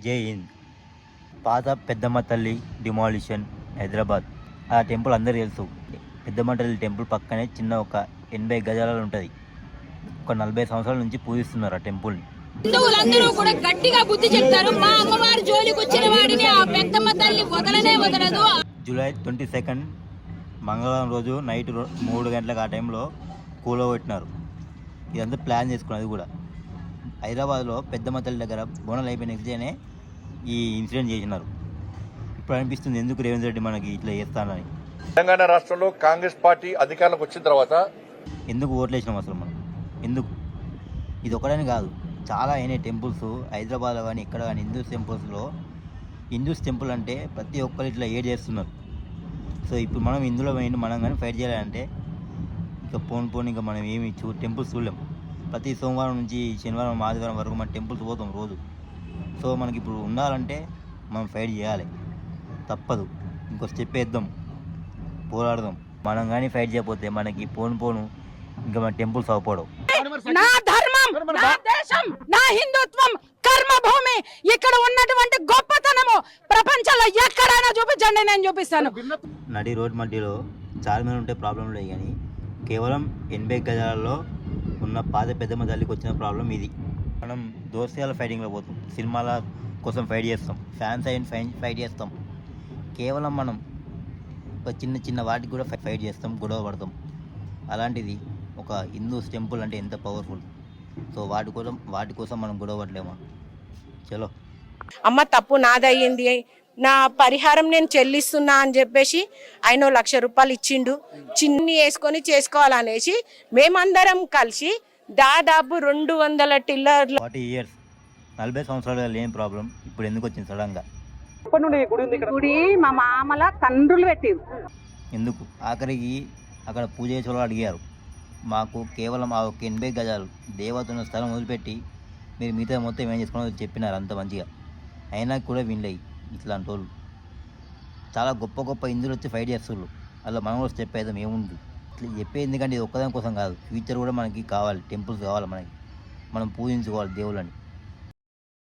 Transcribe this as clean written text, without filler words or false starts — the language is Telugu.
జై హింద్. పాత పెద్దమ్మ తల్లి డిమాలిషన్ హైదరాబాద్. ఆ టెంపుల్ అందరూ తెలుసు. పెద్దమ్మ తల్లి టెంపుల్ పక్కనే చిన్న ఒక 80 గజాలలో ఉంటుంది. ఒక 40 సంవత్సరాల నుంచి పూజిస్తున్నారు ఆ టెంపుల్ని. హిందువులందరూ కూడా గట్టిగా బుద్ధి చెప్తారు. మా అమ్మవారి జోలికి వచ్చిన వాడిని ఆ పెద్దమ్మ తల్లి వదలనే వదలదు. జూలై 22 మంగళవారం రోజు నైట్ 3 గంటలకు ఆ టైంలో కూలగొట్టినారు. ఇదంతా ప్లాన్ చేసుకున్నది కూడా. హైదరాబాద్లో పెద్దమ్మ తల్లి దగ్గర బోనాలు అయిపోయిన నెక్స్ట్ డేనే ఈ ఇన్సిడెంట్ చేసినారు. ఇప్పుడు అనిపిస్తుంది ఎందుకు రేవంత్ రెడ్డి మనకి ఇట్లా చేస్తానని. తెలంగాణ రాష్ట్రంలో కాంగ్రెస్ పార్టీ అధికారంలోకి వచ్చిన తర్వాత ఎందుకు ఓట్లు వేసినాం అసలు మనం? ఎందుకు? ఇది ఒకటని కాదు, చాలా అయినాయి టెంపుల్స్ హైదరాబాద్లో కానీ ఇక్కడ కానీ. హిందూస్ టెంపుల్ అంటే ప్రతి ఒక్కరు ఇట్లా ఏడ్ చేస్తున్నారు. సో ఇప్పుడు మనం ఇందులో మనం కానీ ఫైట్ చేయాలంటే ఇంకా పోను ఇంకా మనం ఏమి టెంపుల్స్ చూడలేం. ప్రతి సోమవారం నుంచి శనివారం ఆదివారం వరకు మన టెంపుల్స్ పోతాం రోజు. సో మనకి ఇప్పుడు ఉండాలంటే మనం ఫైట్ చేయాలి, తప్పదు. ఇంకో స్టెప్ వేద్దాం, పోరాడదాం. మనం కానీ ఫైట్ చేయకపోతే మనకి పోను ఇంకా మన టెంపుల్స్ అవ్వపడవు. నా ధర్మం, నా దేశం, నా హిందుత్వం, కర్మభూమి, ఇక్కడ ఉన్నటువంటి గొప్పతనము ప్రపంచంలో ఎక్కడైనా చూపించండి, నేను చూపిస్తాను. నడి రోడ్ మధ్యలో చార్మినార్ ఉంటే ప్రాబ్లం లేదు, కానీ కేవలం 80 గజాలలో ఉన్న పాత పెద్దమ్మ తల్లికి వచ్చిన ప్రాబ్లం ఇది. మనం దోస్తుల ఫైటింగ్లో పోతాం, సినిమాల కోసం ఫైట్ చేస్తాం, ఫ్యాన్స్ అయిన ఫైట్ చేస్తాం. కేవలం మనం ఒక చిన్న వాటికి కూడా ఫైట్ చేస్తాం, గొడవ పడతాం. అలాంటిది ఒక హిందూస్ టెంపుల్ అంటే ఎంత పవర్ఫుల్. సో వాటి కోసం మనం గొడవ పడలేమా? చలో. అమ్మ తప్పు నాదయ్యింది, నా పరిహారం నేను చెల్లిస్తున్నా అని చెప్పేసి ఆయన 1,00,000 రూపాయలు ఇచ్చిండు. చిన్ని వేసుకొని చేసుకోవాలనేసి మేమందరం కలిసి దాదాపు 200 టిల్లర్లు. 40 ఇయర్స్ 40 సంవత్సరాలుగా లేని ప్రాబ్లం ఇప్పుడు ఎందుకు వచ్చింది సడన్గా? గుడి మా మామల తండ్రులు పెట్టిరు. ఎందుకు? ఆఖరికి అక్కడ పూజ చేసే వాళ్ళు అడిగారు, మాకు కేవలం ఆ ఒక 80 గజాలు దేవతన్న స్థలం వదిలిపెట్టి మీరు మిగతా మొత్తం ఏం చేసుకున్నారో చెప్పినారు అంత మంచిగా. అయినా కూడా వినలే ఇట్లాంటి వాళ్ళు. చాలా గొప్ప హిందువులు వచ్చి ఫైట్ చేస్తున్నారు. అలా మనం కూడా స్టెప్ అయితే ఏముంది ఇట్లా చెప్పేది. ఎందుకంటే ఇది ఒక్కదాని కోసం కాదు, ఫ్యూచర్ కూడా మనకి కావాలి, టెంపుల్స్ కావాలి మనకి, మనం పూజించుకోవాలి దేవుళ్ళని.